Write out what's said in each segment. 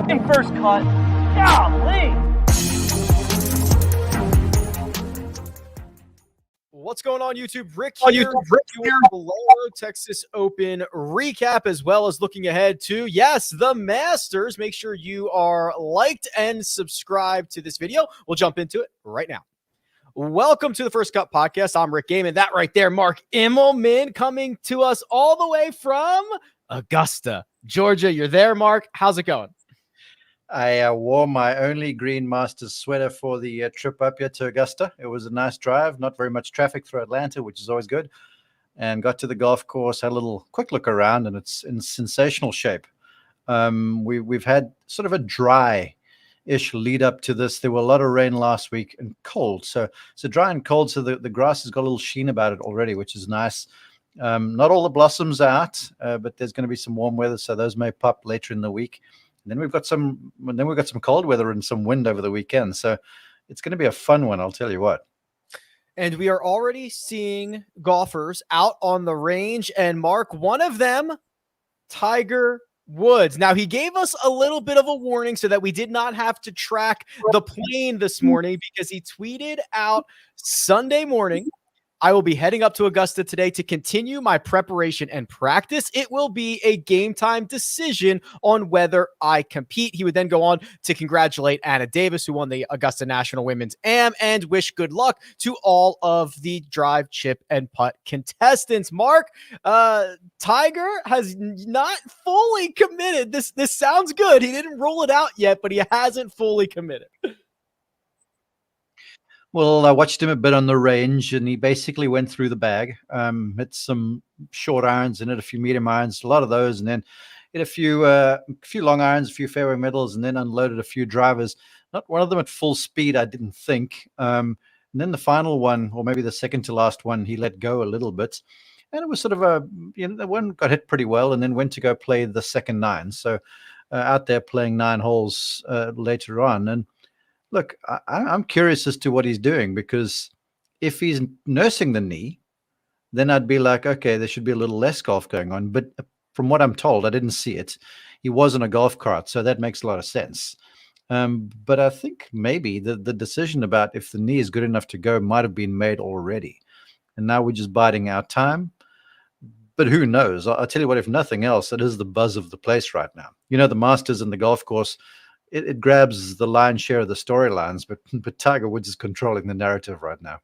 fucking first cut. Golly. What's going on, YouTube? Rick here. Valero Texas Open recap, as well as looking ahead to, yes, the Masters. Make sure you are liked and subscribed to this video. We'll jump into it right now. Welcome to the First Cut Podcast. I'm Rick Gaiman. That right there, Mark Immelman, coming to us all the way from Augusta, Georgia. You're there, Mark. How's it going? I wore my only Green Masters sweater for the trip up here to Augusta. It was a nice drive, not very much traffic through Atlanta, which is always good. And got to the golf course, had a little quick look around, and it's in sensational shape. We've had sort of a dry-ish lead up to this. There were a lot of rain last week and cold. So dry and cold, so the grass has got a little sheen about it already, which is nice. Not all the blossoms are out, but there's going to be some warm weather, so those may pop later in the week. Then we've got some cold weather and some wind over the weekend. So it's going to be a fun one, I'll tell you what. And we are already seeing golfers out on the range. And Mark, one of them, Tiger Woods. Now, he gave us a little bit of a warning so that we did not have to track the plane this morning, because he tweeted out Sunday morning, I will be heading up to Augusta today to continue my preparation and practice. It will be a game time decision on whether I compete. He would then go on to congratulate Anna Davis, who won the Augusta National Women's Am, and wish good luck to all of the drive, chip, and putt contestants. Mark, Tiger has not fully committed. This sounds good. He didn't roll it out yet, but he hasn't fully committed. Well, I watched him a bit on the range, and he basically went through the bag. Hit some short irons in it, a few medium irons, a lot of those, and then hit a few long irons, a few fairway middles, and then unloaded a few drivers. Not one of them at full speed, I didn't think. And then the final one, or maybe the second to last one, he let go a little bit. And it was sort of the one got hit pretty well, and then went to go play the second nine. So out there playing 9 holes later on. And look, I'm curious as to what he's doing, because if he's nursing the knee, then I'd be like, okay, there should be a little less golf going on. But from what I'm told, I didn't see it. He was in a golf cart, so that makes a lot of sense. But I think maybe the decision about if the knee is good enough to go might have been made already. And now we're just biding our time. But who knows? I'll tell you what, if nothing else, it is the buzz of the place right now. You know, the Masters and the golf course, it grabs the lion's share of the storylines, but Tiger Woods is controlling the narrative right now.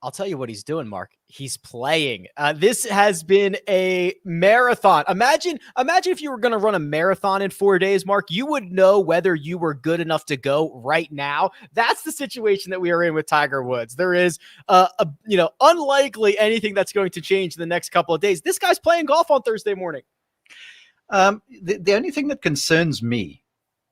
I'll tell you what he's doing, Mark. He's playing. This has been a marathon. Imagine if you were going to run a marathon in 4 days, Mark. You would know whether you were good enough to go right now. That's the situation that we are in with Tiger Woods. There is, unlikely anything that's going to change in the next couple of days. This guy's playing golf on Thursday morning. The only thing that concerns me,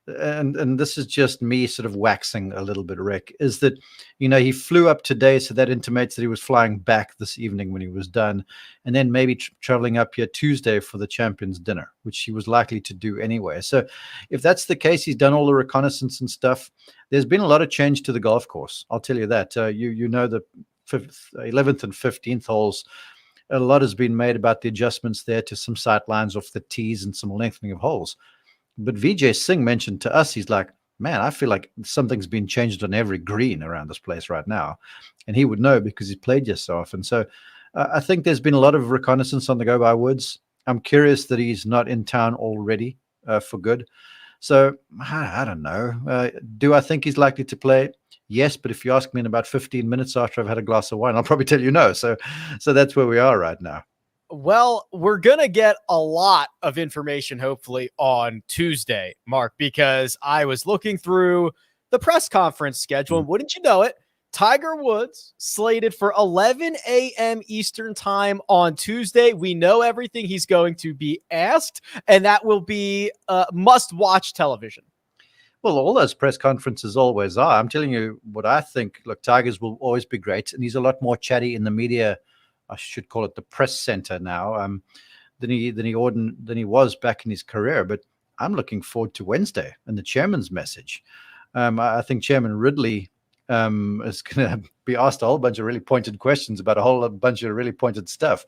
and this is just me sort of waxing a little bit, Rick, is that, he flew up today, so that intimates that he was flying back this evening when he was done, and then maybe traveling up here Tuesday for the Champions Dinner, which he was likely to do anyway. So if that's the case, he's done all the reconnaissance and stuff. There's been a lot of change to the golf course, I'll tell you that. The 11th and 15th holes, a lot has been made about the adjustments there to some sight lines off the tees and some lengthening of holes. But Vijay Singh mentioned to us, he's like, man, I feel like something's been changed on every green around this place right now. And he would know because he's played here so often. So I think there's been a lot of reconnaissance on the go by Woods. I'm curious that he's not in town already for good. So I don't know. Do I think he's likely to play? Yes, but if you ask me in about 15 minutes after I've had a glass of wine, I'll probably tell you no. So that's where we are right now. Well, we're going to get a lot of information, hopefully, on Tuesday, Mark, because I was looking through the press conference schedule, and wouldn't you know it, Tiger Woods slated for 11 a.m. Eastern time on Tuesday. We know everything he's going to be asked, and that will be must-watch television. Well, all those press conferences always are. I'm telling you what I think. Look, Tigers will always be great, and he's a lot more chatty in the media. I should call it the press center now, than he was back in his career. But I'm looking forward to Wednesday and the chairman's message. I think Chairman Ridley is going to be asked a whole bunch of really pointed questions about a whole bunch of really pointed stuff.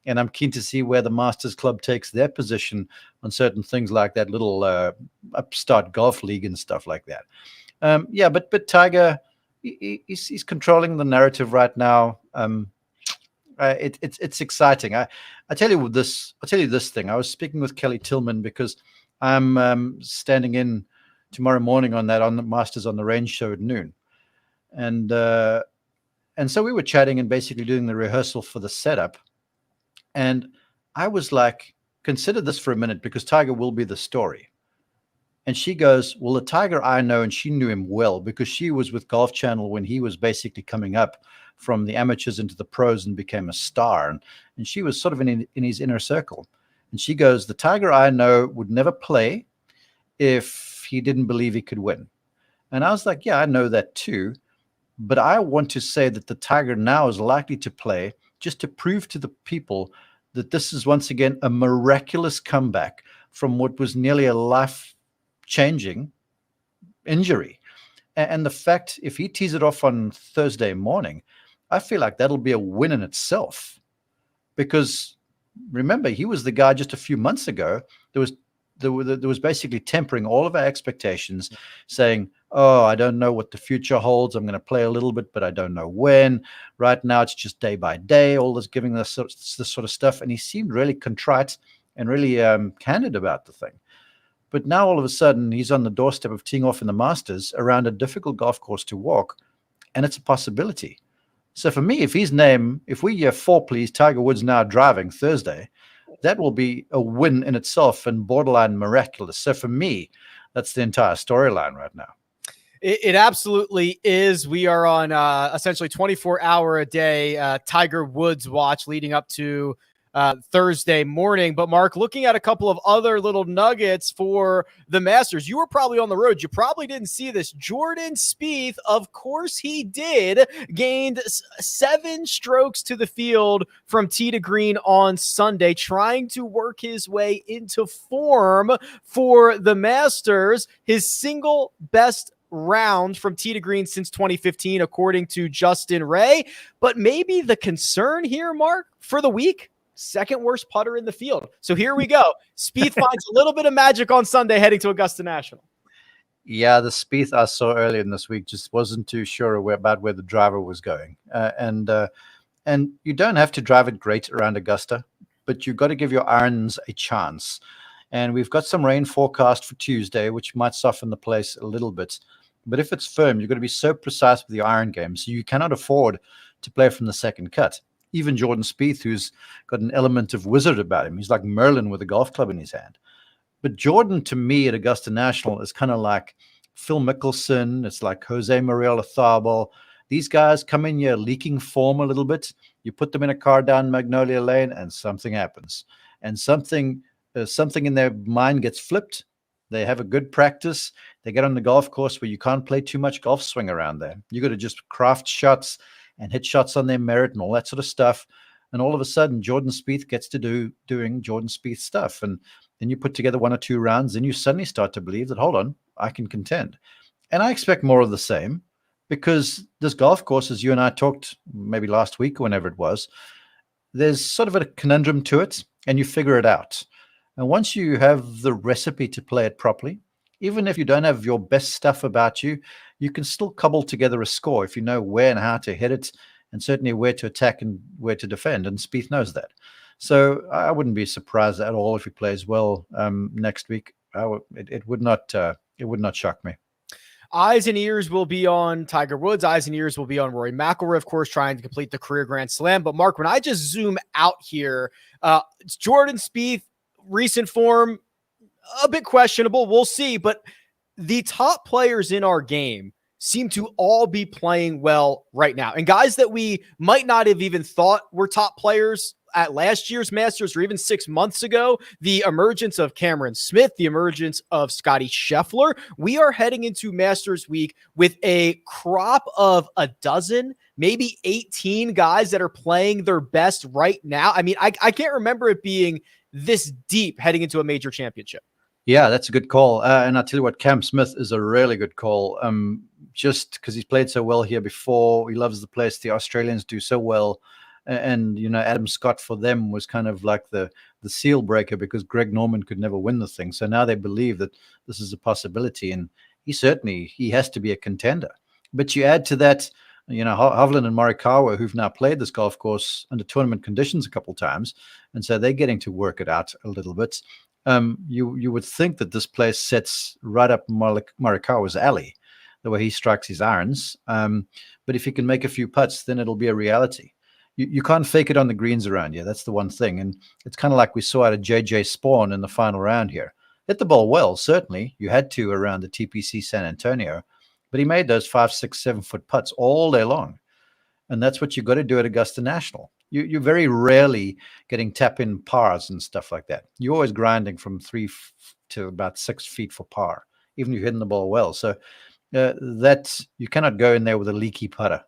And I'm keen to see where the Masters Club takes their position on certain things like that little upstart golf league and stuff like that. But Tiger, he's controlling the narrative right now. It's exciting. I tell you this. I'll tell you this thing. I was speaking with Kelly Tillman because I'm standing in tomorrow morning on the Masters on the Range show at noon, and so we were chatting and basically doing the rehearsal for the setup. And I was like, consider this for a minute because Tiger will be the story. And she goes, well, the Tiger I know, and she knew him well because she was with Golf Channel when he was basically coming up from the amateurs into the pros and became a star. And she was sort of in his inner circle. And she goes, the Tiger I know would never play if he didn't believe he could win. And I was like, yeah, I know that too. But I want to say that the Tiger now is likely to play just to prove to the people that this is once again a miraculous comeback from what was nearly a life-changing injury. And the fact, if he tees it off on Thursday morning, I feel like that'll be a win in itself. Because remember, he was the guy just a few months ago there was basically tempering all of our expectations, saying, oh, I don't know what the future holds. I'm going to play a little bit, but I don't know when. Right now, it's just day by day, all this giving this sort of stuff. And he seemed really contrite and really candid about the thing. But now, all of a sudden, he's on the doorstep of teeing off in the Masters around a difficult golf course to walk, and it's a possibility. So for me, if we hear 4, please, Tiger Woods now driving Thursday, that will be a win in itself and borderline miraculous. So for me, that's the entire storyline right now. It absolutely is. We are on essentially 24-hour a day Tiger Woods watch leading up to Thursday morning. But Mark, looking at a couple of other little nuggets for the Masters, you were probably on the road. You probably didn't see this. Jordan Spieth, of course he did, gained 7 strokes to the field from tee to green on Sunday, trying to work his way into form for the Masters. His single best round from tee to green since 2015, according to Justin Ray. But maybe the concern here, Mark, for the week, second worst putter in the field. So here we go. Spieth finds a little bit of magic on Sunday heading to Augusta National. Yeah, the Spieth I saw earlier in this week just wasn't too sure about where the driver was going. And you don't have to drive it great around Augusta, but you've got to give your irons a chance. And we've got some rain forecast for Tuesday, which might soften the place a little bit. But if it's firm, you've got to be so precise with your iron game. So you cannot afford to play from the second cut. Even Jordan Spieth, who's got an element of wizard about him. He's like Merlin with a golf club in his hand. But Jordan, to me, at Augusta National is kind of like Phil Mickelson. It's like Jose Maria Lozano. These guys come in here leaking form a little bit. You put them in a car down Magnolia Lane and something happens. And something in their mind gets flipped. They have a good practice. They get on the golf course where you can't play too much golf swing around there. You got to just craft shots and hit shots on their merit and all that sort of stuff. And all of a sudden, Jordan Spieth gets to doing Jordan Spieth stuff. And then you put together 1 or 2 rounds, and you suddenly start to believe that, hold on, I can contend. And I expect more of the same because this golf course, as you and I talked maybe last week or whenever it was, there's sort of a conundrum to it, and you figure it out. And once you have the recipe to play it properly, even if you don't have your best stuff about you, you can still cobble together a score if you know where and how to hit it, and certainly where to attack and where to defend. And Spieth knows that. So I wouldn't be surprised at all if he plays well next week. It would not shock me. Eyes and ears will be on Tiger Woods. Eyes and ears will be on Rory McIlroy, of course, trying to complete the career Grand Slam. But Mark, when I just zoom out here, it's Jordan Spieth, recent form, a bit questionable. We'll see. But the top players in our game seem to all be playing well right now. And guys that we might not have even thought were top players at last year's Masters or even 6 months ago, the emergence of Cameron Smith, the emergence of Scotty Scheffler. We are heading into Masters week with a crop of a dozen, maybe 18 guys that are playing their best right now. I mean, I can't remember it being this deep heading into a major championship. Yeah, that's a good call. And I'll tell you what, Cam Smith is a really good call. Just because he's played so well here before. He loves the place. The Australians do so well. And Adam Scott for them was kind of like the seal breaker, because Greg Norman could never win the thing. So now they believe that this is a possibility, and he has to be a contender. But you add to that, Hovland and Morikawa, who've now played this golf course under tournament conditions a couple of times, and so they're getting to work it out a little bit. You would think that this place sets right up Morikawa's alley, the way he strikes his irons. But if he can make a few putts, then it'll be a reality. You can't fake it on the greens around here. That's the one thing. And it's kind of like we saw out of JJ Spaun in the final round here. Hit the ball well, certainly. You had to around the TPC San Antonio, but he made those 5, 6, 7-foot putts all day long. And that's what you got to do at Augusta National. You're very rarely getting tap-in pars and stuff like that. You're always grinding from 3 to about 6 feet for par, even if you're hitting the ball well. So that you cannot go in there with a leaky putter.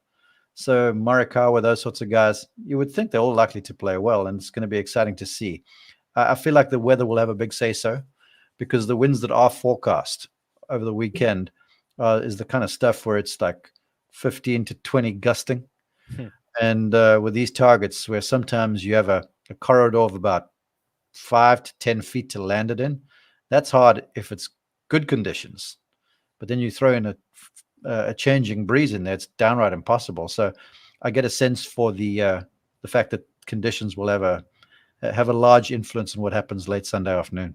So Morikawa, those sorts of guys, you would think they're all likely to play well, and it's going to be exciting to see. I feel like the weather will have a big say-so, because the winds that are forecast over the weekend is the kind of stuff where it's like 15 to 20 gusting. And with these targets, where sometimes you have a corridor of about 5 to 10 feet to land it in, that's hard if it's good conditions. But then you throw in a changing breeze in there, it's downright impossible. So I get a sense for the fact that conditions will have a large influence on what happens late Sunday afternoon.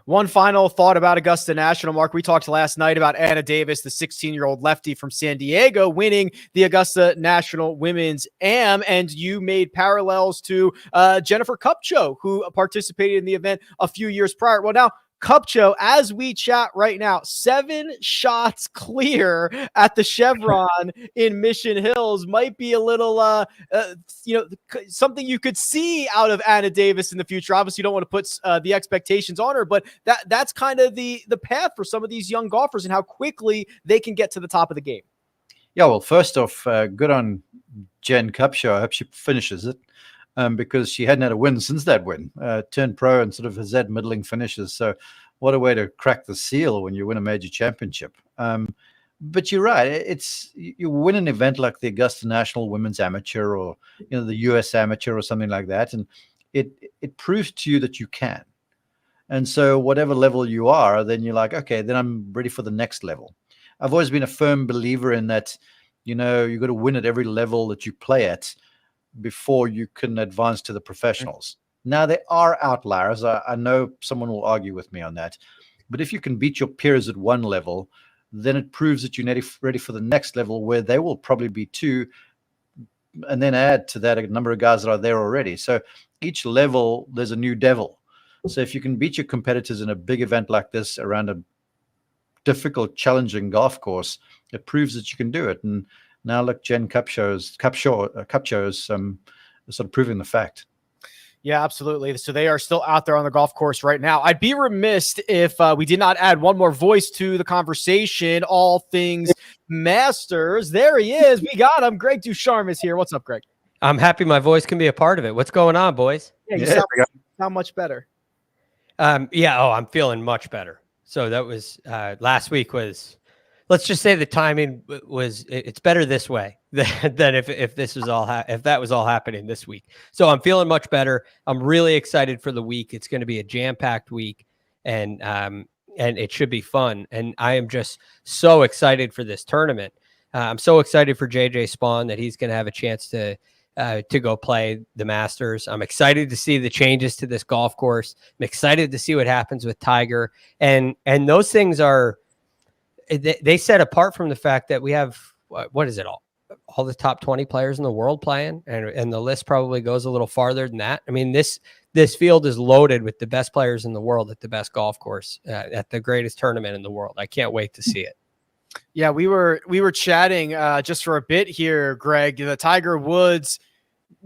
One final thought about Augusta National, Mark. We talked last night about Anna Davis, the 16-year-old lefty from San Diego, winning the Augusta National Women's Am, and you made parallels to Jennifer Kupcho, who participated in the event a few years prior. Well, now Kupcho, as we chat right now, 7 shots clear at the Chevron in Mission Hills, might be a little, something you could see out of Anna Davis in the future. Obviously, you don't want to put the expectations on her, but that's kind of the path for some of these young golfers and how quickly they can get to the top of the game. Yeah, well, first off, good on Jen Kupcho. I hope she finishes it. Because she hadn't had a win since that win, turned pro and sort of has had middling finishes. So what a way to crack the seal when you win a major championship. But you're right. You win an event like the Augusta National Women's Amateur, or the US Amateur or something like that, and it proves to you that you can. And so whatever level you are, then you're like, okay, then I'm ready for the next level. I've always been a firm believer in that. You've got to win at every level that you play at before you can advance to the professionals. Now, there are outliers. I know someone will argue with me on that. But if you can beat your peers at one level, then it proves that you're ready for the next level, where they will probably be too, and then add to that a number of guys that are there already. So each level, there's a new devil. So if you can beat your competitors in a big event like this around a difficult, challenging golf course, it proves that you can do it. And now look, Jen Kupcho's sort of proving the fact. Yeah, absolutely. So they are still out there on the golf course right now. I'd be remiss if we did not add one more voice to the conversation, all things Masters. There he is. We got him. Greg Ducharme is here. What's up, Greg? I'm happy my voice can be a part of it. What's going on, boys? Yeah, you sound much better. I'm feeling much better. So that was last week was, let's just say the timing was, it's better this way than if this was all, if that was all happening this week. So I'm feeling much better. I'm really excited for the week. It's going to be a jam-packed week, and it should be fun. And I am just so excited for this tournament. I'm so excited for JJ Spaun that he's going to have a chance to go play the Masters. I'm excited to see the changes to this golf course. I'm excited to see what happens with Tiger. And those things are, they set apart from the fact that we have, what is it, all the top 20 players in the world playing, and the list probably goes a little farther than that. I mean, this field is loaded with the best players in the world at the best golf course, at the greatest tournament in the world. I can't wait to see it. Yeah, we were chatting just for a bit here, Greg. The Tiger Woods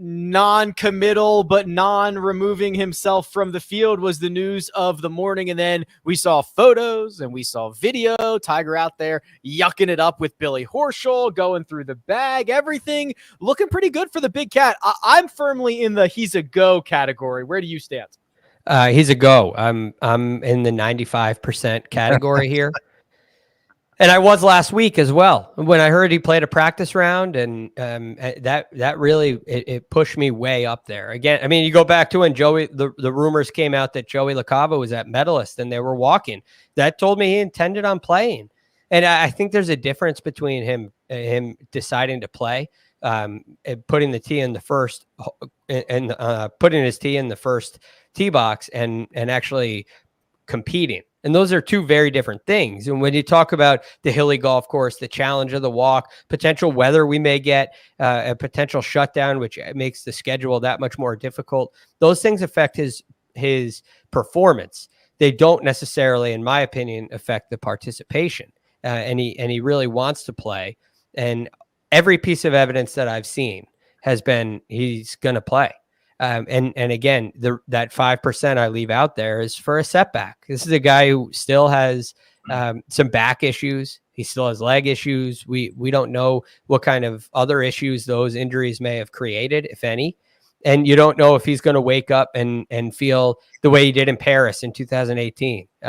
non-committal but non-removing himself from the field was the news of the morning, and then we saw photos and we saw video. Tiger out there yucking it up with Billy Horschel, going through the bag, everything looking pretty good for the big cat. I'm firmly in the he's a go category. Where do you stand? He's a go. I'm in the 95% category here. And I was last week as well when I heard he played a practice round, and that really it pushed me way up there. Again, I mean, you go back to when the rumors came out that Joey LaCava was at Medalist and they were walking. That told me he intended on playing, and I think there's a difference between him deciding to play, and putting the tee in the first, and putting his tee in the first tee box, and actually competing. And those are two very different things. And when you talk about the hilly golf course, the challenge of the walk, potential weather we may get, a potential shutdown, which makes the schedule that much more difficult, those things affect his performance. They don't necessarily, in my opinion, affect the participation. And he really wants to play. And every piece of evidence that I've seen has been he's going to play. And again, that 5% I leave out there is for a setback. This is a guy who still has some back issues. He still has leg issues. We don't know what kind of other issues those injuries may have created, if any. And you don't know if he's going to wake up and feel the way he did in Paris in 2018, or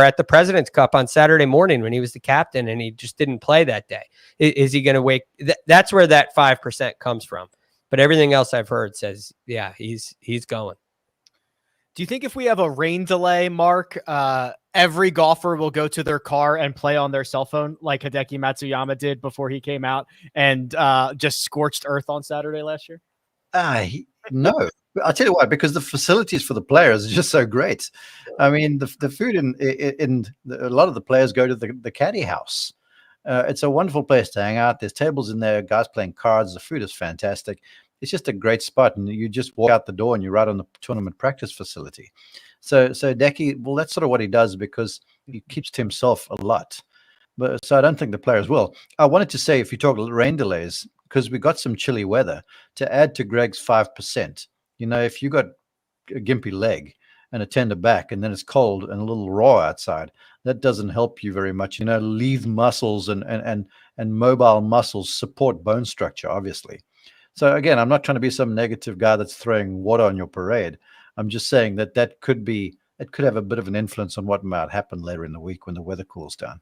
at the President's Cup on Saturday morning when he was the captain and he just didn't play that day. Is he going to wake? That's where that 5% comes from. But everything else I've heard says, yeah, he's going. Do you think if we have a rain delay, Mark, every golfer will go to their car and play on their cell phone like Hideki Matsuyama did before he came out and just scorched earth on Saturday last year? No. I'll tell you why, because the facilities for the players are just so great. I mean, the food in a lot of the players go to the caddy house. It's a wonderful place to hang out. There's tables in there, guys playing cards. The food is fantastic. It's just a great spot, and you just walk out the door and you're right on the tournament practice facility. So Decky, well, that's sort of what he does because he keeps to himself a lot. But so I don't think the players will. I wanted to say, if you talk rain delays, because we got some chilly weather, to add to Greg's 5%. You know, if you got a gimpy leg and a tender back, and then it's cold and a little raw outside, that doesn't help you very much. You know, lean muscles and mobile muscles support bone structure, obviously. So again, I'm not trying to be some negative guy that's throwing water on your parade. I'm just saying that could have a bit of an influence on what might happen later in the week when the weather cools down.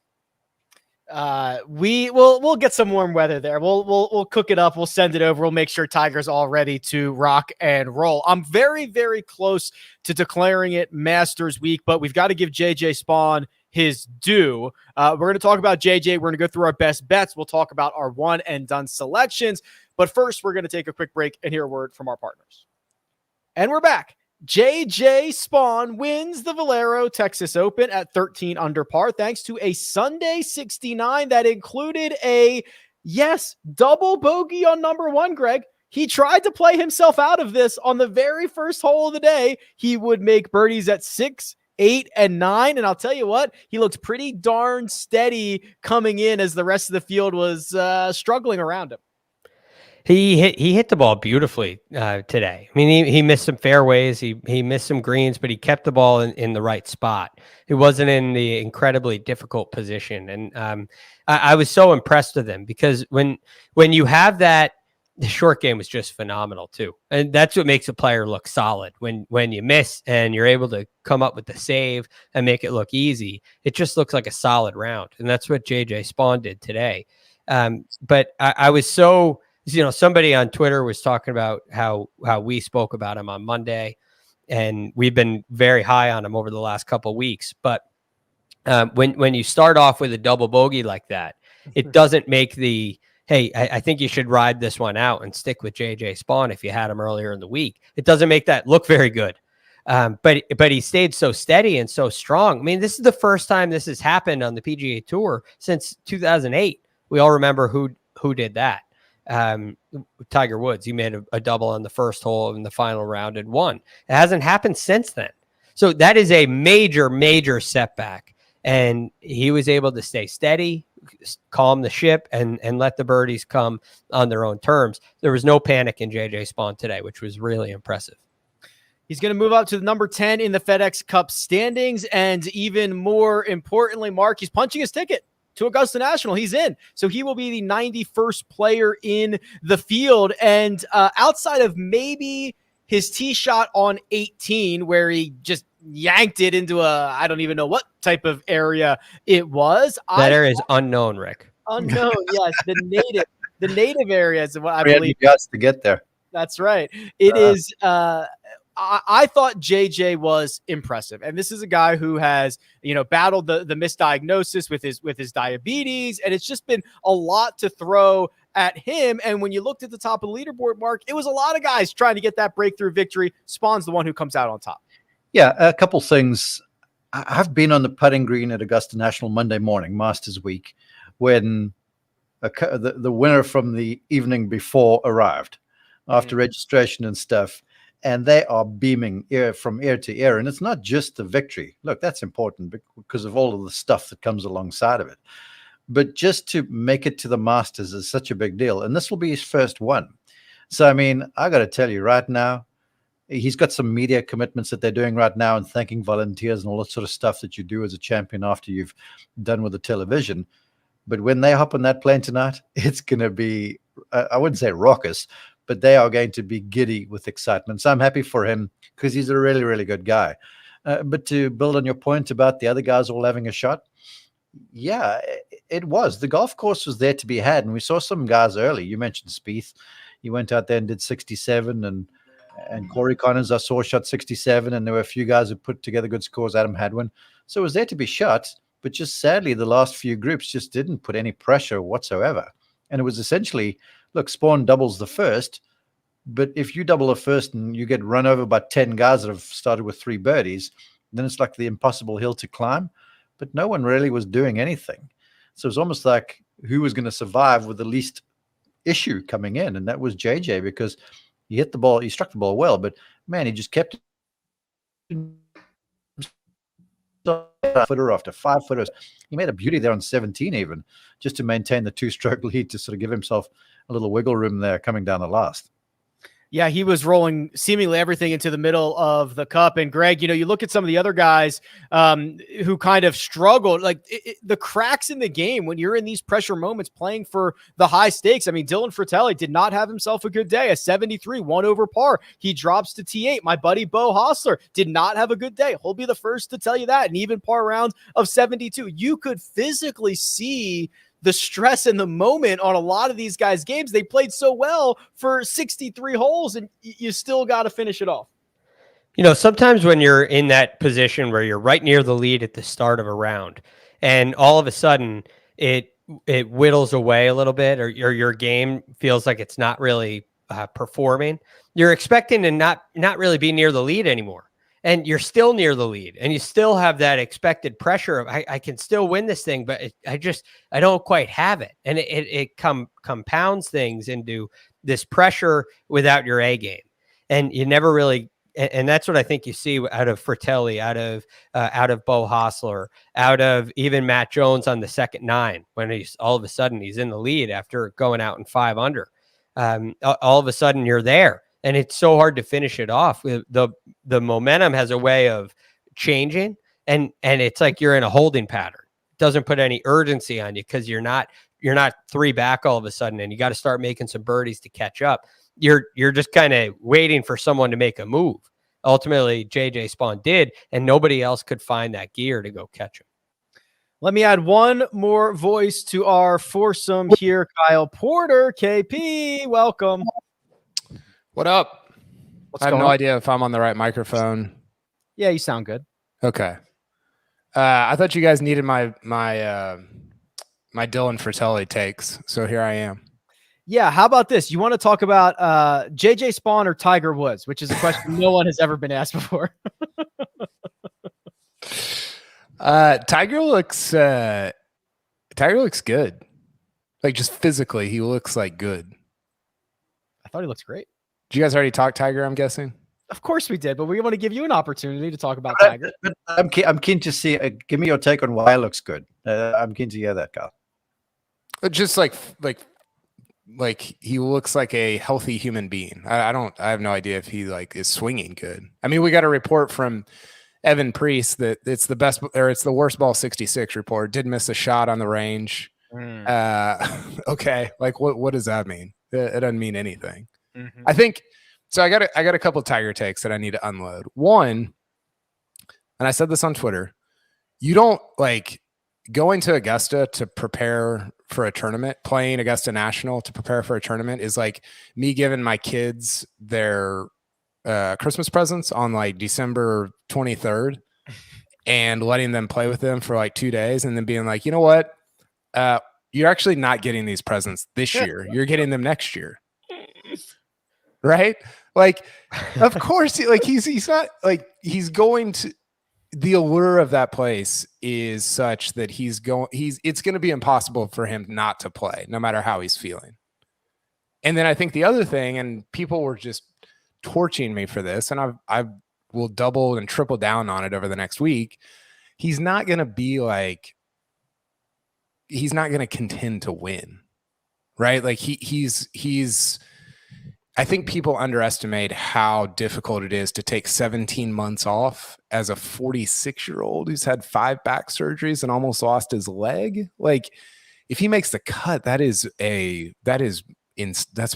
We'll get some warm weather there. We'll cook it up. We'll send it over. We'll make sure Tiger's all ready to rock and roll. I'm very, very close to declaring it Masters week, but we've got to give JJ Spaun his due. We're going to talk about JJ. We're going to go through our best bets. We'll talk about our one and done selections. But first, we're going to take a quick break and hear a word from our partners. And we're back. JJ Spaun wins the Valero Texas Open at 13 under par thanks to a Sunday 69 that included a, double bogey on number one, Greg. He tried to play himself out of this on the very first hole of the day. He would make birdies at 6, 8, and 9. And I'll tell you what, he looked pretty darn steady coming in as the rest of the field was struggling around him. He hit the ball beautifully today. I mean, he missed some fairways, he missed some greens, but he kept the ball in the right spot. He wasn't in the incredibly difficult position, and I was so impressed with him because when you have that, the short game was just phenomenal too, and that's what makes a player look solid. When you miss and you're able to come up with the save and make it look easy, it just looks like a solid round, and that's what JJ Spaun did today. But I was so. Somebody on Twitter was talking about how we spoke about him on Monday, and we've been very high on him over the last couple of weeks. But when you start off with a double bogey like that, it doesn't make the, hey, I think you should ride this one out and stick with JJ Spaun if you had him earlier in the week. It doesn't make that look very good. But he stayed so steady and so strong. I mean, this is the first time this has happened on the PGA Tour since 2008. We all remember who did that. Tiger Woods. He made a double on the first hole in the final round and won. It hasn't happened since then. So that is a major, major setback. And he was able to stay steady, calm the ship, and let the birdies come on their own terms. There was no panic in JJ Spaun today, which was really impressive. He's going to move up to the number 10 in the FedEx Cup standings. And even more importantly, Mark, he's punching his ticket to Augusta National. He's in. So he will be the 91st player in the field. And outside of maybe his tee shot on 18, where he just yanked it into I don't even know what type of area it was. That area is unknown, Rick. Unknown, yes. The native areas of what I believe. Guts to get there. That's right. It is. I thought JJ was impressive, and this is a guy who has battled the misdiagnosis with his diabetes, and it's just been a lot to throw at him. And when you looked at the top of the leaderboard, Mark, it was a lot of guys trying to get that breakthrough victory. Spaun's the one who comes out on top. Yeah, a couple things. I've been on the putting green at Augusta National Monday morning, Masters Week, when the winner from the evening before arrived after registration and stuff. And they are beaming from ear to ear. And it's not just the victory. Look, that's important because of all of the stuff that comes alongside of it. But just to make it to the Masters is such a big deal. And this will be his first one. So, I mean, I got to tell you right now, he's got some media commitments that they're doing right now and thanking volunteers and all that sort of stuff that you do as a champion after you've done with the television. But when they hop on that plane tonight, it's going to be, I wouldn't say raucous, but they are going to be giddy with excitement. So I'm happy for him because he's a really, really good guy. But to build on your point about the other guys all having a shot, yeah, it was. The golf course was there to be had, and we saw some guys early. You mentioned Spieth. He went out there and did 67, and Corey Connors, I saw, shot 67, and there were a few guys who put together good scores. Adam Hadwin. So it was there to be shot, but just sadly, the last few groups just didn't put any pressure whatsoever. And it was essentially, look, Spaun doubles the first, but if you double the first and you get run over by 10 guys that have started with 3 birdies, then it's like the impossible hill to climb. But no one really was doing anything. So it was almost like who was going to survive with the least issue coming in, and that was JJ, because he hit the ball, he struck the ball well, but man, he just kept footer after 5 footers. He made a beauty there on 17 even, just to maintain the 2-stroke lead, to sort of give himself a little wiggle room there coming down the last. Yeah, he was rolling seemingly everything into the middle of the cup. And Greg, you look at some of the other guys who kind of struggled, like the cracks in the game when you're in these pressure moments playing for the high stakes. I mean, Dylan Fratelli did not have himself a good day. A 73, 1 over par. He drops to T8. My buddy Bo Hostler did not have a good day. He'll be the first to tell you that. An even par round of 72. You could physically see the stress in the moment on a lot of these guys' games. They played so well for 63 holes, and you still got to finish it off. Sometimes when you're in that position where you're right near the lead at the start of a round, and all of a sudden it whittles away a little bit, or your game feels like it's not really performing, you're expecting to not really be near the lead anymore. And you're still near the lead, and you still have that expected pressure of I can still win this thing, but I don't quite have it, and it compounds things into this pressure without your A game, and you never really. And that's what I think you see out of Fratelli, out of Bo Hostler, out of even Matt Jones on the second 9, when he's all of a sudden he's in the lead after going out in 5 under. All of a sudden you're there. And it's so hard to finish it off. The momentum has a way of changing, and it's like you're in a holding pattern. It doesn't put any urgency on you because you're not 3 back all of a sudden, and you got to start making some birdies to catch up. You're just kind of waiting for someone to make a move. Ultimately, JJ Spaun did, and nobody else could find that gear to go catch him. Let me add one more voice to our foursome here. Kyle Porter, KP, welcome. What up? What's I have going no on? idea if I'm on the right microphone. Yeah, you sound good. Okay. I thought you guys needed my Dylan Fratelli takes, so here I am. Yeah, how about this? You want to talk about JJ Spaun or Tiger Woods, which is a question no one has ever been asked before. Tiger looks good. Like, just physically, he looks like good. I thought he looks great. Did you guys already talk Tiger, I'm guessing? Of course we did, but we want to give you an opportunity to talk about Tiger. I'm keen to see. Give me your take on why it looks good. I'm keen to hear that, Kyle. Just like he looks like a healthy human being. I have no idea if he is swinging good. I mean, we got a report from Evan Priest that it's the worst ball 66 report. Did miss a shot on the range. Okay, what does that mean? It doesn't mean anything. I think so. I got a couple of Tiger takes that I need to unload. One, and I said this on Twitter, you don't like going to Augusta to prepare for a tournament, playing Augusta National to prepare for a tournament is like me giving my kids their Christmas presents on like December 23rd and letting them play with them for like 2 days and then being like, you know what? You're actually not getting these presents this year. You're getting them next year. Right? Like, of course, like he's not like he's going to. The allure of that place is such that it's going to be impossible for him not to play, no matter how he's feeling. And then I think the other thing, and people were just torching me for this, and I will double and triple down on it over the next week. He's not going to contend to win, right? Like he's. I think people underestimate how difficult it is to take 17 months off as a 46-year-old who's had 5 back surgeries and almost lost his leg. Like, if he makes the cut, that's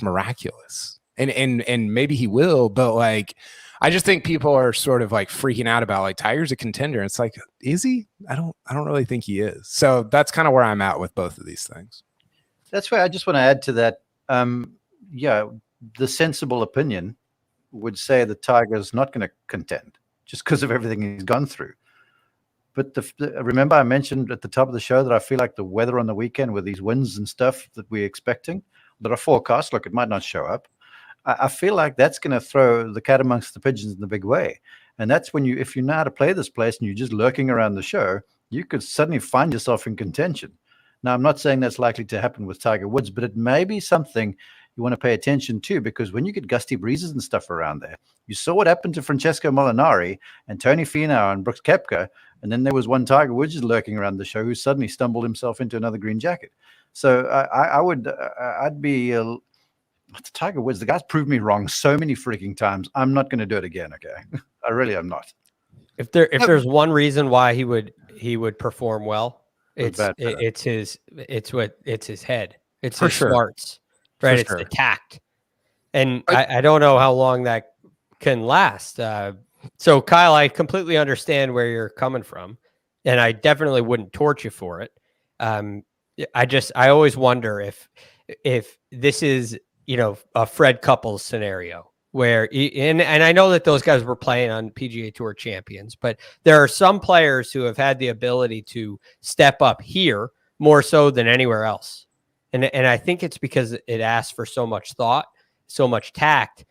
miraculous. And maybe he will, but like, I just think people are sort of like freaking out about like Tiger's a contender. It's like, is he? I don't really think he is. So that's kind of where I'm at with both of these things. That's why I just want to add to that. The sensible opinion would say that Tiger's not going to contend just because of everything he's gone through. But remember I mentioned at the top of the show that I feel like the weather on the weekend with these winds and stuff that we're expecting, that are forecast, look, it might not show up. I feel like that's going to throw the cat amongst the pigeons in the big way. And that's when if you know how to play this place and you're just lurking around the show, you could suddenly find yourself in contention. Now, I'm not saying that's likely to happen with Tiger Woods, but it may be something you want to pay attention to, because when you get gusty breezes and stuff around there, you saw what happened to Francesco Molinari and Tony Finau and Brooks Koepka, and then there was one Tiger Woods lurking around the show who suddenly stumbled himself into another green jacket. So I'd be Tiger Woods. The guy's proved me wrong so many freaking times. I'm not going to do it again. Okay, I really am not. If there's one reason why he would perform well, it's his head. It's his smarts. Right, it's the tact, and I don't know how long that can last. So, Kyle, I completely understand where you're coming from, and I definitely wouldn't torch you for it. I always wonder if this is a Fred Couples scenario where and I know that those guys were playing on PGA Tour champions, but there are some players who have had the ability to step up here more so than anywhere else. And I think it's because it asks for so much thought, so much tact,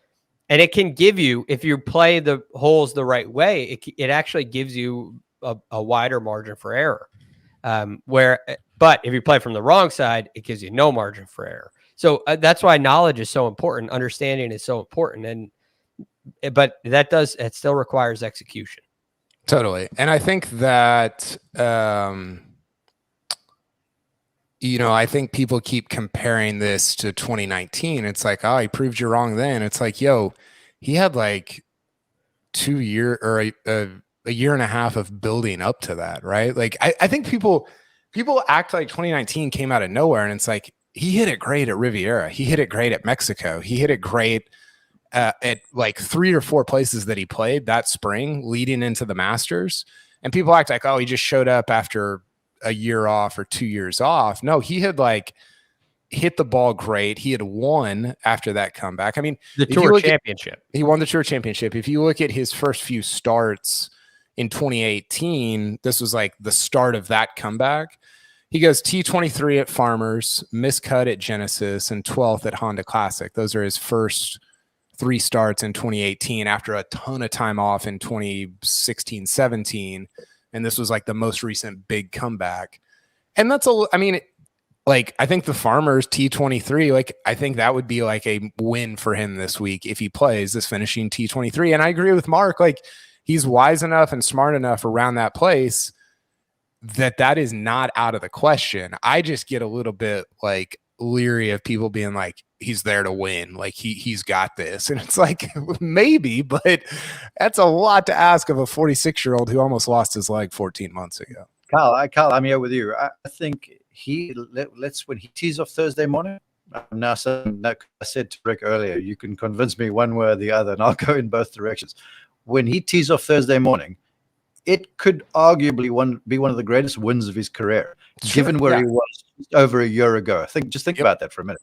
and it can give you, if you play the holes the right way, it actually gives you a wider margin for error. But if you play from the wrong side, it gives you no margin for error. So that's why knowledge is so important. Understanding is so important, but it still requires execution. Totally, and I think that. I think people keep comparing this to 2019. It's like, oh, he proved you wrong then. It's like, yo, he had like 2 year or a year and a half of building up to that, right? Like, I think people act like 2019 came out of nowhere, and it's like, he hit it great at Riviera. He hit it great at Mexico. He hit it great at like 3 or 4 places that he played that spring leading into the Masters. And people act like, oh, he just showed up after a year off or 2 years off. No, he had like hit the ball great. He had won after that comeback. I mean, the Tour Championship. He won the Tour Championship. If you look at his first few starts in 2018, this was like the start of that comeback. He goes T23 at Farmers, miscut at Genesis, and 12th at Honda Classic. Those are his first 3 starts in 2018 after a ton of time off in 2016, 17. And this was like the most recent big comeback. And that's I think the Farmers T23, like, I think that would be like a win for him this week if he plays this finishing T23. And I agree with Mark, like, he's wise enough and smart enough around that place that is not out of the question. I just get a little bit like leery of people being like, he's there to win. Like he's got this. And it's like, maybe, but that's a lot to ask of a 46-year-old who almost lost his leg 14 months ago. Kyle, I'm here with you. I think when he tees off Thursday morning, I'm now saying, like I said to Rick earlier, you can convince me one way or the other, and I'll go in both directions. When he tees off Thursday morning, it could arguably be one of the greatest wins of his career, given where he was over a year ago. Think about that for a minute.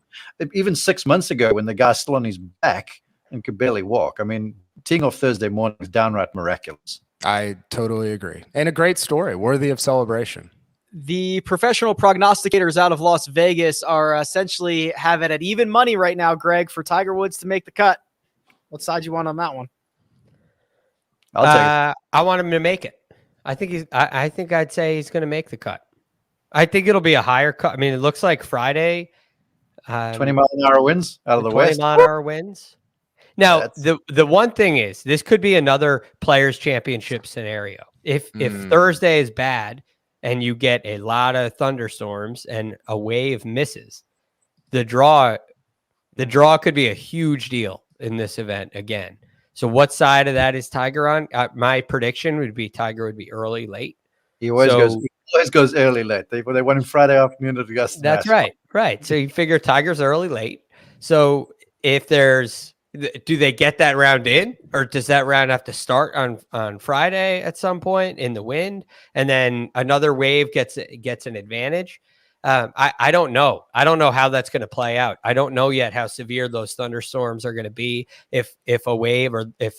Even 6 months ago, when the guy's still on his back and could barely walk. I mean, teeing off Thursday morning is downright miraculous. I totally agree. And a great story, worthy of celebration. The professional prognosticators out of Las Vegas are essentially have it at even money right now, Greg, for Tiger Woods to make the cut. What side you want on that one? I'll take it. I want him to make it. I think I'd say he's going to make the cut. I think it'll be a higher cut. I mean, it looks like Friday. 20-mile-an-hour wins out of the West. 20-mile-an-hour wins. Now, the one thing is, this could be another Players' Championship scenario. If Thursday is bad and you get a lot of thunderstorms and a wave misses, the draw could be a huge deal in this event again. So what side of that is Tiger on? My prediction would be Tiger would be early, late. He always goes early, late. They won him Friday afternoon at Augusta. That's right. Right. So you figure Tiger's early, late. So if do they get that round in, or does that round have to start on Friday at some point in the wind, and then another wave gets an advantage? I don't know. I don't know how that's going to play out. I don't know yet how severe those thunderstorms are going to be. If a wave, or if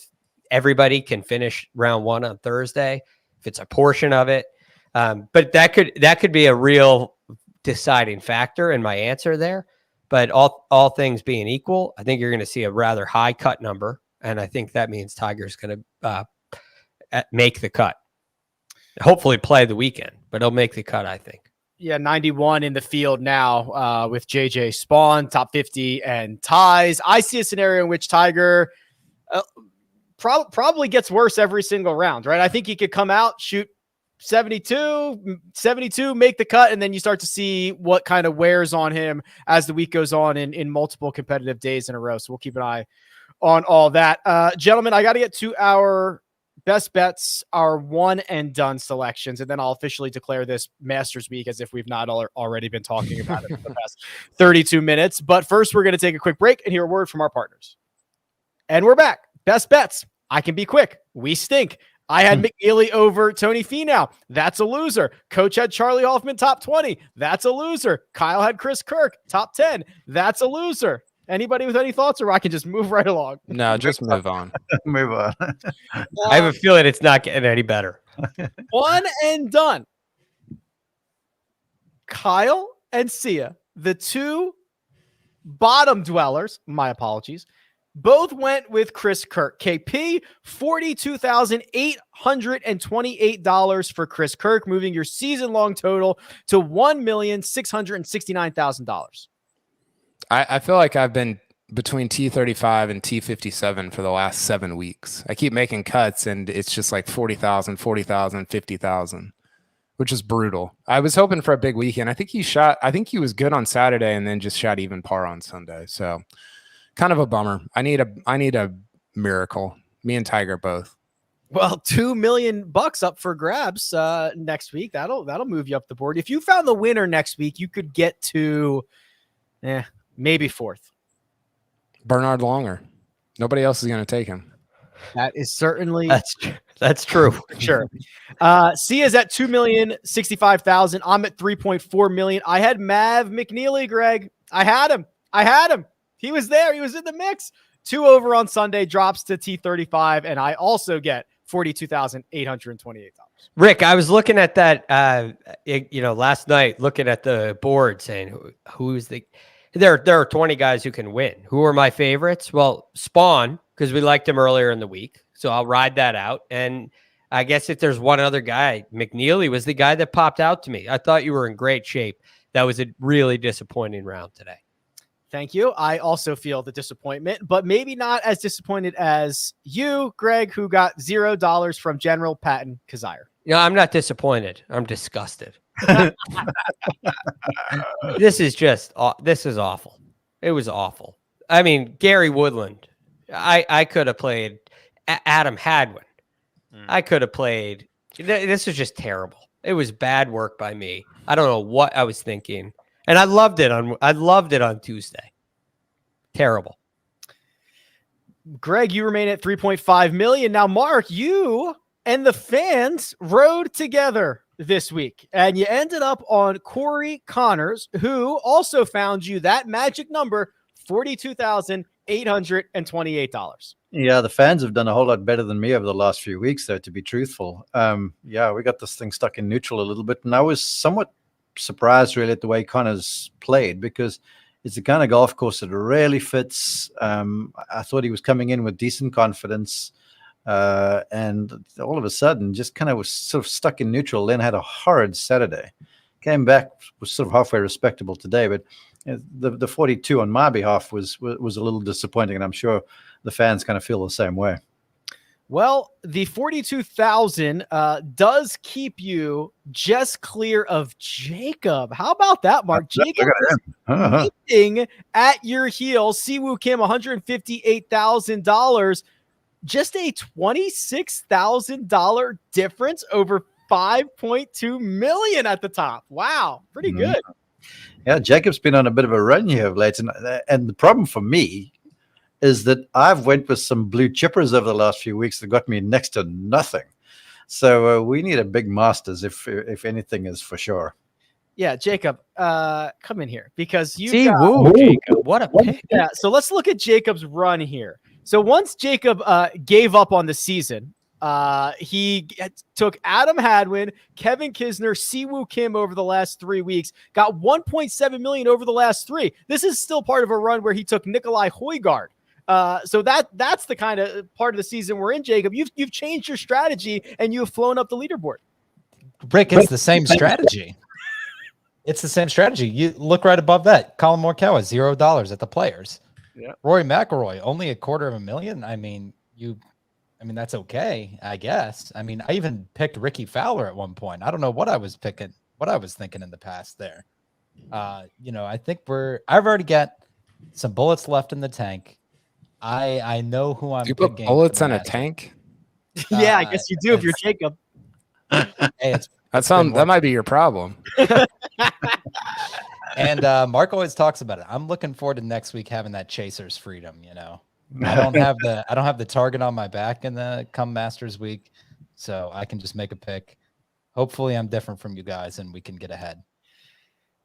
everybody can finish round one on Thursday, if it's a portion of it, but that could be a real deciding factor in my answer there. But all things being equal, I think you're going to see a rather high cut number, and I think that means Tiger's going to make the cut. Hopefully play the weekend, but he'll make the cut, I think. Yeah, 91 in the field now with JJ Spaun, top 50 and ties. I see a scenario in which Tiger probably gets worse every single round, right? I think he could come out, shoot 72, make the cut, and then you start to see what kind of wears on him as the week goes on in multiple competitive days in a row. So we'll keep an eye on all that. Gentlemen, I got to get to our best bets, our one and done selections, and then I'll officially declare this Masters Week as if we've not already been talking about it for the past 32 minutes. But first, we're going to take a quick break and hear a word from our partners. And we're back. Best bets. I can be quick. We stink. I had McNeely over Tony Finau. That's a loser. Coach had Charlie Hoffman top 20. That's a loser. Kyle had Chris Kirk top 10. That's a loser. Anybody with any thoughts, or I can just move right along? No, just move on. Move on. I have a feeling it's not getting any better. One and done. Kyle and Sia, the two bottom dwellers, my apologies, both went with Chris Kirk. KP, $42,828 for Chris Kirk, moving your season-long total to $1,669,000. I feel like I've been between T35 and T57 for the last 7 weeks. I keep making cuts, and it's just like 40,000, 40,000, 50,000, which is brutal. I was hoping for a big weekend. I think he was good on Saturday and then just shot even par on Sunday. So kind of a bummer. I need a miracle. Me and Tiger both. Well, $2 million up for grabs next week. That'll move you up the board. If you found the winner next week, you could get to maybe fourth. Bernard Longer. Nobody else is going to take him. That is certainly that's true. Sure. Sia's at $2,065,000. I'm at $3.4 million. I had Mav McNeely, Greg. I had him. He was there. He was in the mix. 2 over on Sunday, drops to T35, and I also get $42,828. Rick, I was looking at that, last night, looking at the board, saying who's there are 20 guys who can win. Who are my favorites? Well, Spaun, because we liked him earlier in the week, so I'll ride that out. And I guess if there's one other guy, McNeely was the guy that popped out to me. I thought you were in great shape. That was a really disappointing round today. Thank you. I also feel the disappointment, but maybe not as disappointed as you, Greg, who got $0 from General Patton Kazire. Yeah, I'm not disappointed. I'm disgusted. This is awful. It was awful. I mean, Gary Woodland. I could have played Adam Hadwin. I could have played. This was just terrible. It was bad work by me. I don't know what I was thinking. And I loved it on Tuesday. Terrible. Greg, you remain at $3.5 million. Now, Mark, you And the fans rode together this week, and you ended up on Corey Connors, who also found you that magic number, $42,828. Yeah, the fans have done a whole lot better than me over the last few weeks, though, to be truthful. Yeah, we got this thing stuck in neutral a little bit, and I was somewhat surprised really at the way Connors played, because it's the kind of golf course that really fits. I thought he was coming in with decent confidence. And all of a sudden just kind of was sort of stuck in neutral, then had a horrid Saturday, came back, was sort of halfway respectable today, but the 42 on my behalf was a little disappointing, and I'm sure the fans kind of feel the same way. Well, the 42,000 does keep you just clear of Jacob. How about that, Mark? Jacob is at your heels. Siwoo Kim, $158,000. Just a $26,000 difference over $5.2 million at the top. Wow, pretty good. Yeah, Jacob's been on a bit of a run here of late, and the problem for me is that I've went with some blue chippers over the last few weeks that got me next to nothing. So we need a big Masters if anything is for sure. Yeah, Jacob, come in here because you. Jacob, what a pick! Yeah, so let's look at Jacob's run here. So once Jacob gave up on the season, he took Adam Hadwin, Kevin Kisner, Siwoo Kim over the last 3 weeks, got $1.7 million over the last 3. This is still part of a run where he took Nikolai Højgaard. So that's the kind of part of the season we're in, Jacob. You've changed your strategy and you've flown up the leaderboard. Rick, it's the same strategy. It's the same strategy. You look right above that. Colin Morikawa, $0 at the Players. Yeah. Rory McIlroy, only $250,000. I mean, that's okay, I guess. I mean, I even picked Ricky Fowler at one point. I don't know what I was thinking in the past there. I think I've already got some bullets left in the tank. I know who I'm you picking. Put bullets in a tank? Yeah, I guess you do if you're Jacob. Hey, that might be your problem. And Mark always talks about it. I'm looking forward to next week having that chaser's freedom. I don't have the target on my back in the come Masters week, so I can just make a pick. Hopefully, I'm different from you guys, and we can get ahead.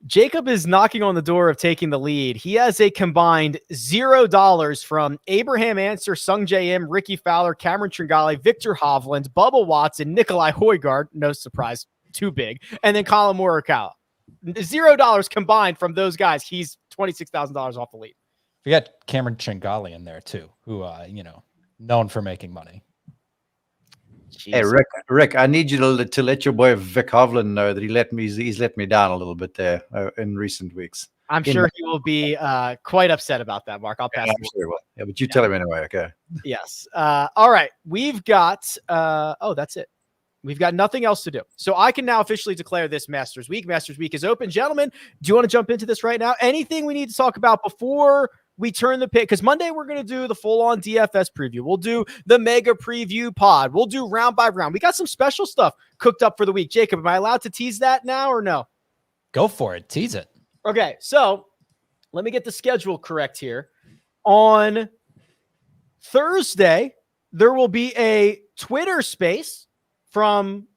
Jacob is knocking on the door of taking the lead. He has a combined $0 from Abraham Answer, Sung J M, Ricky Fowler, Cameron Tringale, Victor Hovland, Bubba Watson, Nikolai Højgaard, no surprise, too big, and then Colin Morikawa. $0 combined from those guys. He's $26,000 off the lead. We got Cameron Tringale in there too, who known for making money. Jeez. Hey, Rick, I need you to let your boy Vic Hovland know that he's let me down a little bit there in recent weeks. I'm sure he will be quite upset about that, Mark. I'll pass it. Sure. Yeah, but you tell him anyway, okay? Yes. All right. We've got that's it. We've got nothing else to do. So I can now officially declare this Masters Week. Masters Week is open. Gentlemen, do you want to jump into this right now? Anything we need to talk about before we turn the pick? Because Monday we're going to do the full-on DFS preview. We'll do the mega preview pod. We'll do round by round. We got some special stuff cooked up for the week. Jacob, am I allowed to tease that now or no? Go for it. Tease it. Okay, so let me get the schedule correct here. On Thursday, there will be a Twitter space from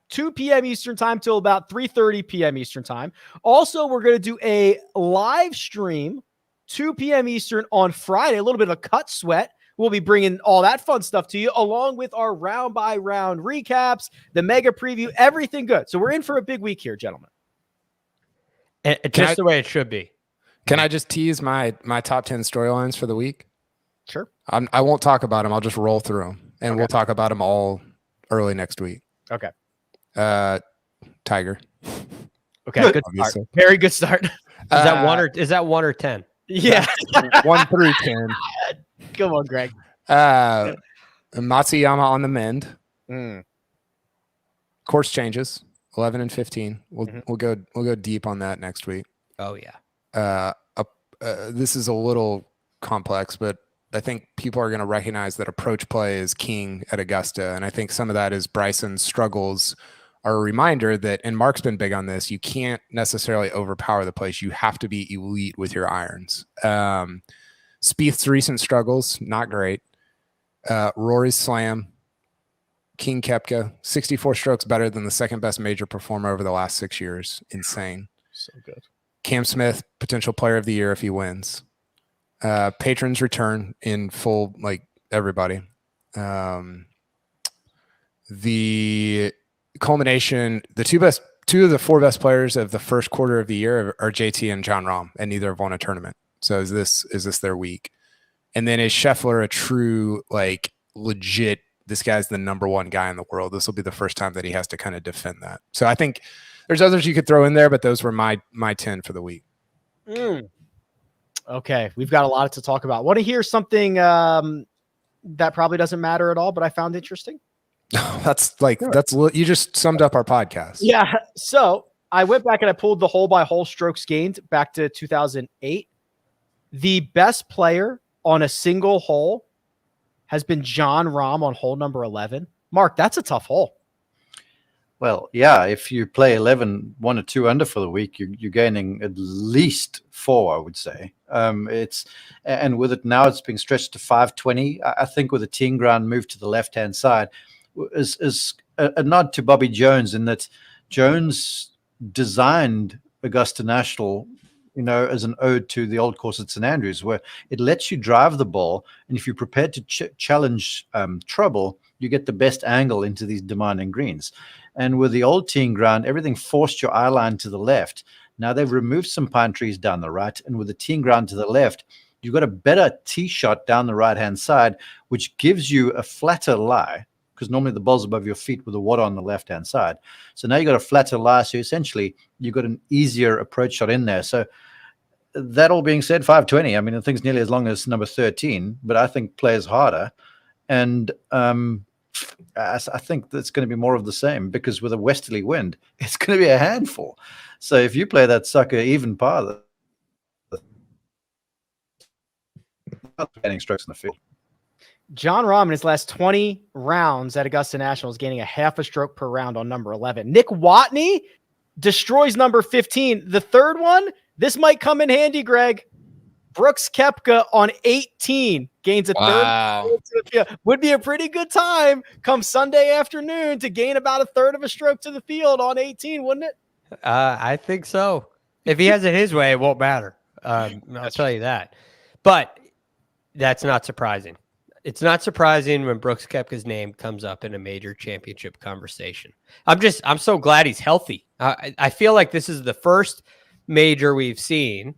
2 p.m. Eastern time till about 3:30 p.m. Eastern time. Also, we're going to do a live stream 2 p.m. Eastern on Friday, a little bit of a cut sweat. We'll be bringing all that fun stuff to you, along with our round by round recaps, the mega preview, everything good. So we're in for a big week here, gentlemen. And just the way it should be. Can I just tease my top 10 storylines for the week? Sure. I won't talk about them. I'll just roll through them, and we'll talk about them all early next week. Okay. Tiger. Okay. Good start. Very good start. Is that 1 or 10? Yeah. 1 through 10. Come on, Greg. Matsuyama on the mend. Mm. Course changes. 11 and 15. We'll go deep on that next week. Oh yeah. This is a little complex, but I think people are going to recognize that approach play is king at Augusta, and I think some of that is Bryson's struggles are a reminder that, and Mark's been big on this, you can't necessarily overpower the place. You have to be elite with your irons. Spieth's recent struggles, not great. Rory's slam, King Koepka, 64 strokes better than the second best major performer over the last 6 years. Insane. So good. Cam Smith, potential player of the year if he wins. Patrons return in full, like everybody. The culmination, the two of the 4 best players of the first quarter of the year are JT and John Rahm, and neither have won a tournament. So is this their week? And then is Scheffler a true, like, legit, this guy's the number one guy in the world? This will be the first time that he has to kind of defend that. So I think there's others you could throw in there, but those were my 10 for the week. Okay, we've got a lot to talk about. Want to hear something that probably doesn't matter at all, but I found interesting? You just summed up our podcast. Yeah. So I went back and I pulled the hole by hole strokes gained back to 2008. The best player on a single hole has been John Rahm on hole number 11. Mark, that's a tough hole. Well, yeah, if you play 11, 1 or 2 under for the week, you're gaining at least 4, I would say. And with it now, it's being stretched to 520. I think with the teeing ground move to the left-hand side is a nod to Bobby Jones, in that Jones designed Augusta National, as an ode to the old course at St. Andrews, where it lets you drive the ball, and if you're prepared to challenge trouble, you get the best angle into these demanding greens. And with the old teeing ground, everything forced your eye line to the left. Now they've removed some pine trees down the right, and with the teeing ground to the left, you've got a better tee shot down the right-hand side, which gives you a flatter lie, because normally the ball's above your feet with the water on the left-hand side. So now you've got a flatter lie, so essentially you've got an easier approach shot in there. So that all being said, 520, I mean, the thing's nearly as long as number 13, but I think plays harder. And I think that's going to be more of the same, because with a westerly wind, it's going to be a handful. So if you play that sucker even par, gaining strokes in the field. John Rahm in his last 20 rounds at Augusta National is gaining a half a stroke per round on number 11. Nick Watney destroys number 15. The third one, this might come in handy, Greg. Brooks Koepka on 18 gains a third. Would be a pretty good time come Sunday afternoon to gain about a third of a stroke to the field on 18, wouldn't it? I think so. If he has it his way, it won't matter. I'll tell you that. But that's not surprising. It's not surprising when Brooks Koepka's name comes up in a major championship conversation. I'm so glad he's healthy. I feel like this is the first major we've seen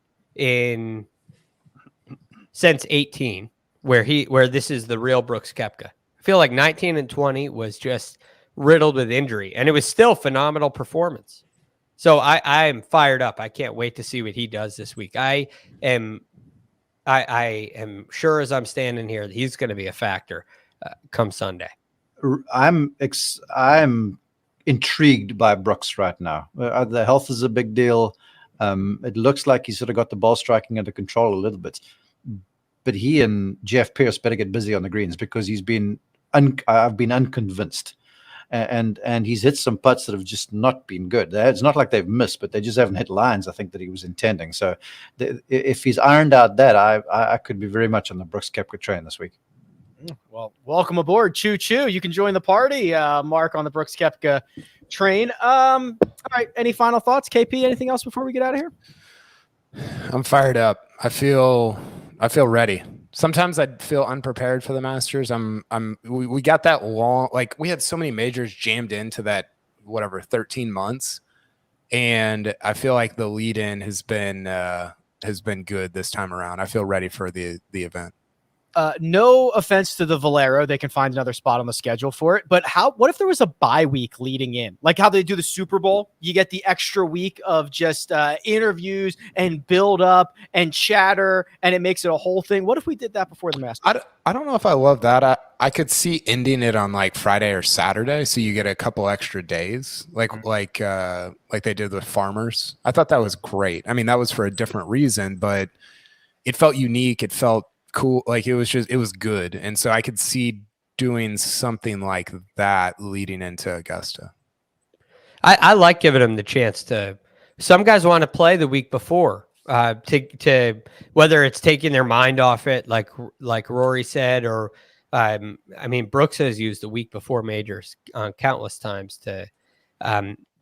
since 18 where this is the real Brooks Koepka. I feel like 19 and 20 was just riddled with injury, and it was still phenomenal performance. So I am fired up. I can't wait to see what he does this week. I am sure as I'm standing here that he's going to be a factor come Sunday. I'm intrigued by Brooks right now. The health is a big deal. It looks like he's sort of got the ball striking under control a little bit. But he and Jeff Pierce better get busy on the greens, because I've been unconvinced. And he's hit some putts that have just not been good. It's not like they've missed, but they just haven't hit lines, I think, that he was intending. So if he's ironed out that, I could be very much on the Brooks Koepka train this week. Well, welcome aboard. Choo choo. You can join the party, Mark, on the Brooks Koepka train. All right. Any final thoughts? KP, anything else before we get out of here? I'm fired up. I feel ready. Sometimes I feel unprepared for the Masters. We got that long, like we had so many majors jammed into that 13 months, and I feel like the lead in has been good this time around. I feel ready for the event. No offense to the Valero, they can find another spot on the schedule for it. But what if there was a bye week leading in, like how they do the Super Bowl? You get the extra week of just interviews and build up and chatter, and it makes it a whole thing. What if we did that before the Masters? I don't know if I love that. I could see ending it on like Friday or Saturday, so you get a couple extra days, like they did with Farmers. I thought that was great. I mean, that was for a different reason, but it felt unique. It felt cool. Like it was good. And so I could see doing something like that leading into Augusta. I like giving them the chance to. Some guys want to play the week before to whether it's taking their mind off it, like Rory said, or I mean, Brooks has used the week before majors countless times to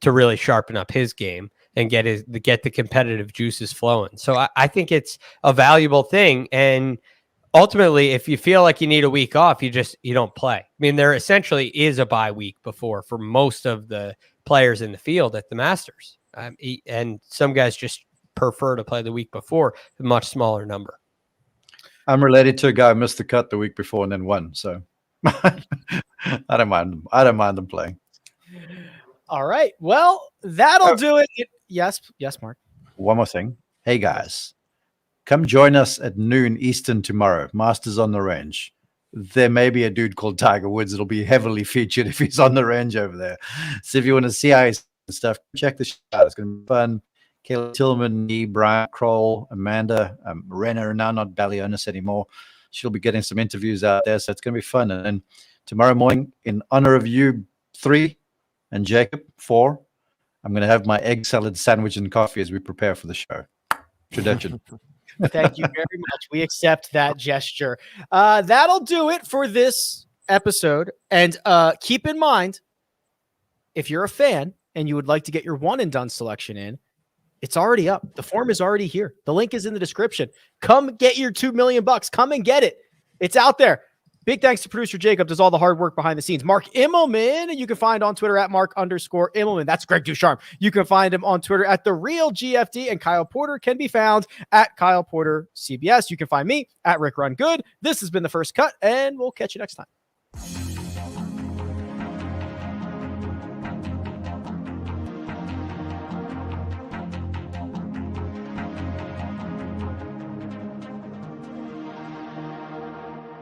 really sharpen up his game and get the competitive juices flowing. So I think it's a valuable thing. And ultimately, if you feel like you need a week off, you don't play. I mean, there essentially is a bye week before for most of the players in the field at the Masters. And some guys just prefer to play the week before, a much smaller number. I'm related to a guy who missed the cut the week before and then won. So I don't mind them. I don't mind them playing. All right. Well, that'll do it. Yes, Mark. One more thing. Hey, guys, come join us at noon Eastern tomorrow. Masters on the Range. There may be a dude called Tiger Woods. It'll be heavily featured if he's on the range over there. So if you want to see how he's stuff, check the show out. It's going to be fun. Kayla Tillman, me, Brian Kroll, Amanda, Renner, now not Balionis anymore. She'll be getting some interviews out there, so it's going to be fun. And tomorrow morning, in honor of you 3 and Jacob 4, I'm going to have my egg salad sandwich and coffee as we prepare for the show. Tradition. Thank you very much. We accept that gesture. That'll do it for this episode. And keep in mind, if you're a fan and you would like to get your one and done selection in, it's already up. The form is already here. The link is in the description. Come get your $2 million. Come and get it. It's out there. Big thanks to producer Jacob, does all the hard work behind the scenes. Mark Immelman, you can find on Twitter at Mark_Immelman. That's Greg Ducharme. You can find him on Twitter at TheRealGFD, and Kyle Porter can be found at Kyle Porter CBS. You can find me at Rick Run Good. This has been The First Cut, and we'll catch you next time.